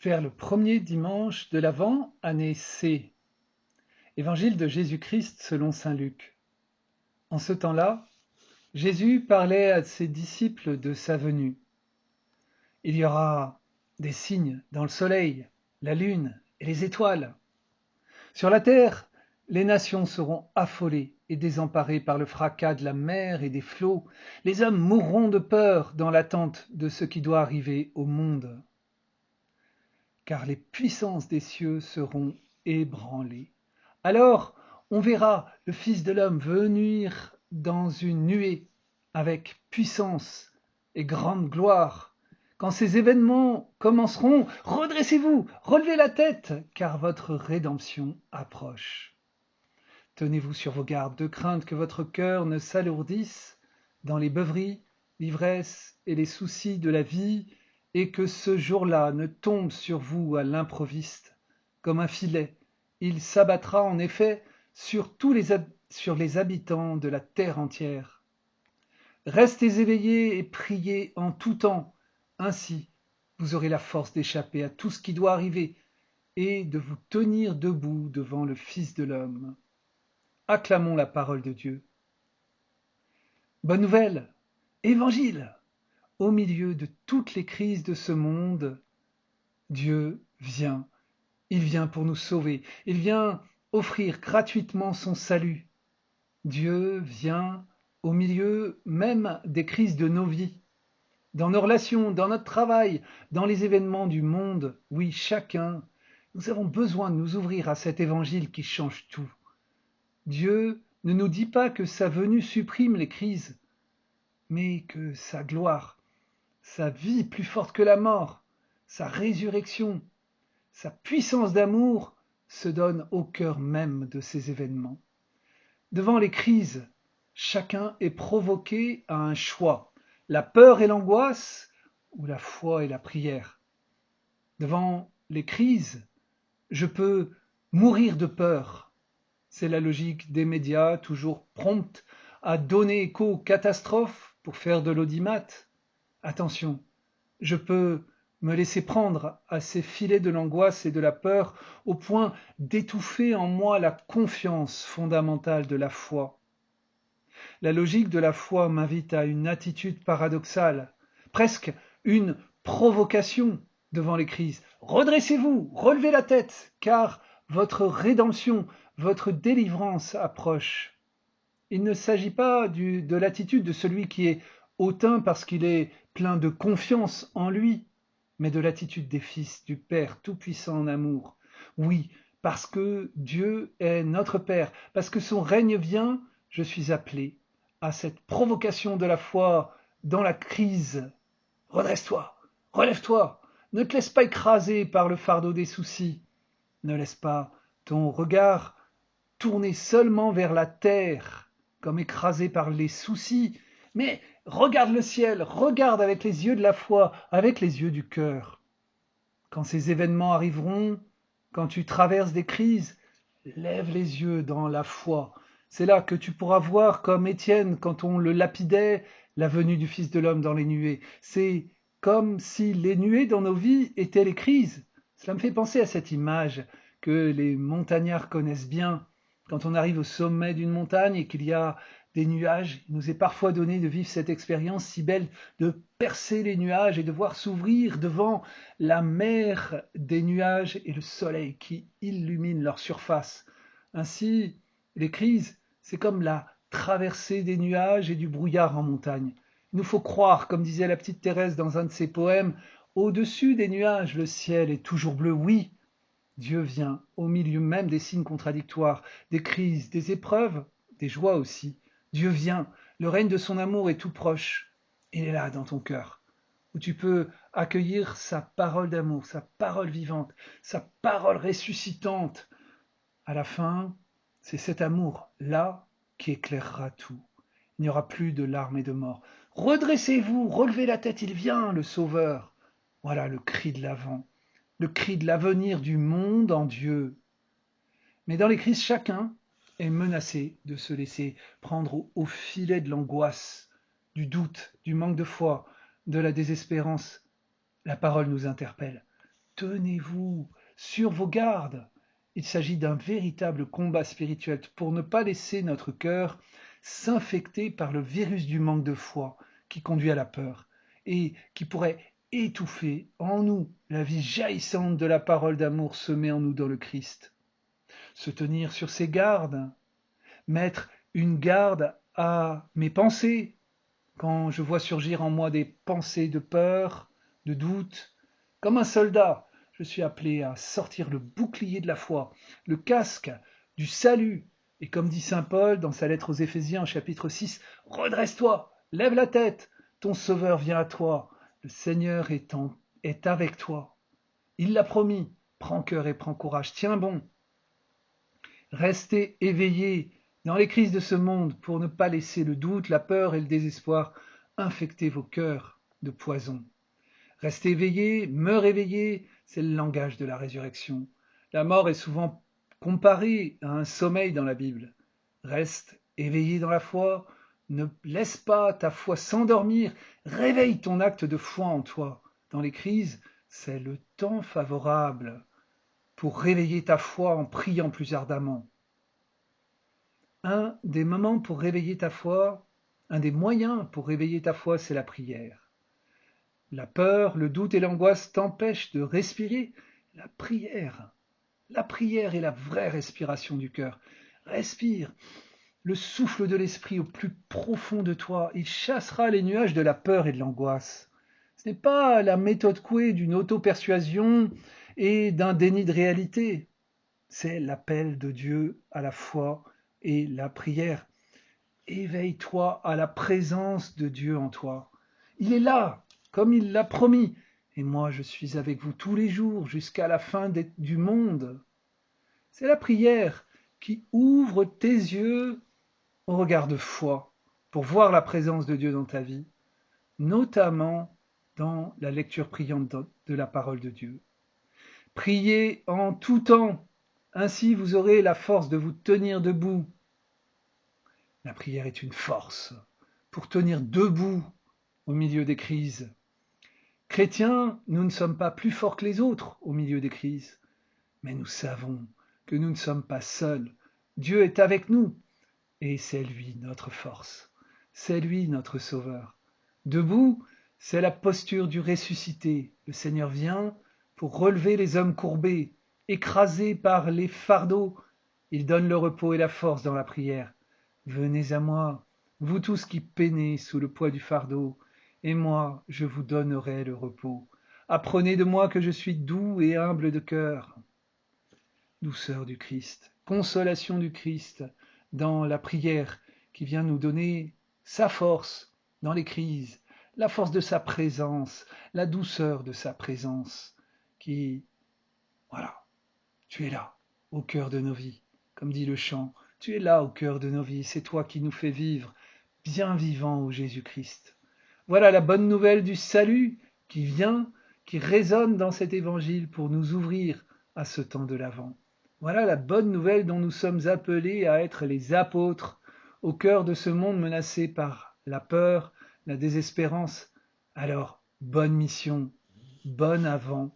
Vers le premier dimanche de l'Avent, année C. Évangile de Jésus-Christ selon saint Luc. En ce temps-là, Jésus parlait à ses disciples de sa venue. Il y aura des signes dans le soleil, la lune et les étoiles. Sur la terre, les nations seront affolées et désemparées par le fracas de la mer et des flots. Les hommes mourront de peur dans l'attente de ce qui doit arriver au monde. Car les puissances des cieux seront ébranlées. Alors on verra le Fils de l'homme venir dans une nuée avec puissance et grande gloire. Quand ces événements commenceront, redressez-vous, relevez la tête, car votre rédemption approche. Tenez-vous sur vos gardes, de crainte que votre cœur ne s'alourdisse dans les beuveries, l'ivresse et les soucis de la vie, et que ce jour-là ne tombe sur vous à l'improviste comme un filet. Il s'abattra en effet sur les habitants de la terre entière. Restez éveillés et priez en tout temps. Ainsi, vous aurez la force d'échapper à tout ce qui doit arriver et de vous tenir debout devant le Fils de l'homme. Acclamons la parole de Dieu. Bonne nouvelle, évangile. Au milieu de toutes les crises de ce monde, Dieu vient. Il vient pour nous sauver. Il vient offrir gratuitement son salut. Dieu vient au milieu même des crises de nos vies. Dans nos relations, dans notre travail, dans les événements du monde, oui, chacun, nous avons besoin de nous ouvrir à cet évangile qui change tout. Dieu ne nous dit pas que sa venue supprime les crises, mais que sa gloire, sa vie plus forte que la mort, sa résurrection, sa puissance d'amour se donne au cœur même de ces événements. Devant les crises, chacun est provoqué à un choix, la peur et l'angoisse ou la foi et la prière. Devant les crises, je peux mourir de peur. C'est la logique des médias, toujours promptes à donner écho aux catastrophes pour faire de l'audimat. Attention, je peux me laisser prendre à ces filets de l'angoisse et de la peur au point d'étouffer en moi la confiance fondamentale de la foi. La logique de la foi m'invite à une attitude paradoxale, presque une provocation devant les crises. Redressez-vous, relevez la tête, car votre rédemption, votre délivrance approche. Il ne s'agit pas de l'attitude de celui qui est hautain parce qu'il est plein de confiance en lui, mais de l'attitude des fils du Père tout-puissant en amour. Oui, parce que Dieu est notre Père, parce que son règne vient, je suis appelé à cette provocation de la foi dans la crise. Redresse-toi, relève-toi, ne te laisse pas écraser par le fardeau des soucis, ne laisse pas ton regard tourner seulement vers la terre, comme écrasé par les soucis, mais regarde le ciel, regarde avec les yeux de la foi, avec les yeux du cœur. Quand ces événements arriveront, quand tu traverses des crises, lève les yeux dans la foi. C'est là que tu pourras voir, comme Étienne, quand on le lapidait, la venue du Fils de l'homme dans les nuées. C'est comme si les nuées dans nos vies étaient les crises. Cela me fait penser à cette image que les montagnards connaissent bien. Quand on arrive au sommet d'une montagne et qu'il y a des nuages, il nous est parfois donné de vivre cette expérience si belle de percer les nuages et de voir s'ouvrir devant la mer des nuages et le soleil qui illumine leur surface. Ainsi, les crises, c'est comme la traversée des nuages et du brouillard en montagne. Il nous faut croire, comme disait la petite Thérèse dans un de ses poèmes, au-dessus des nuages, le ciel est toujours bleu. Oui, Dieu vient au milieu même des signes contradictoires, des crises, des épreuves, des joies aussi. Dieu vient, le règne de son amour est tout proche. Il est là dans ton cœur, où tu peux accueillir sa parole d'amour, sa parole vivante, sa parole ressuscitante. À la fin, c'est cet amour-là qui éclairera tout. Il n'y aura plus de larmes et de mort. Redressez-vous, relevez la tête, il vient, le Sauveur. Voilà le cri de l'avant, le cri de l'avenir du monde en Dieu. Mais dans les crises, chacun est menacé de se laisser prendre au filet de l'angoisse, du doute, du manque de foi, de la désespérance. La parole nous interpelle. tenez-vous sur vos gardes. Il s'agit d'un véritable combat spirituel pour ne pas laisser notre cœur s'infecter par le virus du manque de foi qui conduit à la peur et qui pourrait étouffer en nous la vie jaillissante de la parole d'amour semée en nous dans le Christ. Se tenir sur ses gardes, mettre une garde à mes pensées, quand je vois surgir en moi des pensées de peur, de doute, comme un soldat, je suis appelé à sortir le bouclier de la foi, le casque du salut, et comme dit saint Paul dans sa lettre aux Éphésiens chapitre 6, redresse-toi, lève la tête, ton sauveur vient à toi, le Seigneur est avec toi. Il l'a promis, prends cœur et prends courage, tiens bon. Restez éveillés dans les crises de ce monde pour ne pas laisser le doute, la peur et le désespoir infecter vos cœurs de poison. Restez éveillés, me réveiller, c'est le langage de la résurrection. La mort est souvent comparée à un sommeil dans la Bible. Reste éveillé dans la foi, ne laisse pas ta foi s'endormir, réveille ton acte de foi en toi. Dans les crises, c'est le temps favorable pour réveiller ta foi en priant plus ardemment. Un des moments pour réveiller ta foi, un des moyens pour réveiller ta foi, c'est la prière. La peur, le doute et l'angoisse t'empêchent de respirer. La prière est la vraie respiration du cœur. Respire le souffle de l'esprit au plus profond de toi. Il chassera les nuages de la peur et de l'angoisse. Ce n'est pas la méthode Coué d'une auto-persuasion et d'un déni de réalité. C'est l'appel de Dieu à la foi et la prière. Éveille-toi à la présence de Dieu en toi. Il est là, comme il l'a promis. Et moi, je suis avec vous tous les jours jusqu'à la fin du monde. C'est la prière qui ouvre tes yeux au regard de foi pour voir la présence de Dieu dans ta vie, notamment dans la lecture priante de la parole de Dieu. Priez en tout temps, ainsi vous aurez la force de vous tenir debout. La prière est une force pour tenir debout au milieu des crises. Chrétiens, nous ne sommes pas plus forts que les autres au milieu des crises, mais nous savons que nous ne sommes pas seuls. Dieu est avec nous et c'est lui notre force, c'est lui notre sauveur. Debout, c'est la posture du ressuscité. Le Seigneur vient pour relever les hommes courbés, écrasés par les fardeaux. Il donne le repos et la force dans la prière. Venez à moi, vous tous qui peinez sous le poids du fardeau, et moi je vous donnerai le repos. Apprenez de moi que je suis doux et humble de cœur. Douceur du Christ, consolation du Christ dans la prière qui vient nous donner sa force dans les crises, la force de sa présence, la douceur de sa présence qui, voilà, tu es là, au cœur de nos vies, comme dit le chant, tu es là au cœur de nos vies, c'est toi qui nous fais vivre, bien vivant ô Jésus-Christ. Voilà la bonne nouvelle du salut qui vient, qui résonne dans cet évangile pour nous ouvrir à ce temps de l'Avent. Voilà la bonne nouvelle dont nous sommes appelés à être les apôtres au cœur de ce monde menacé par la peur, la désespérance. Alors, bonne mission, bon Avant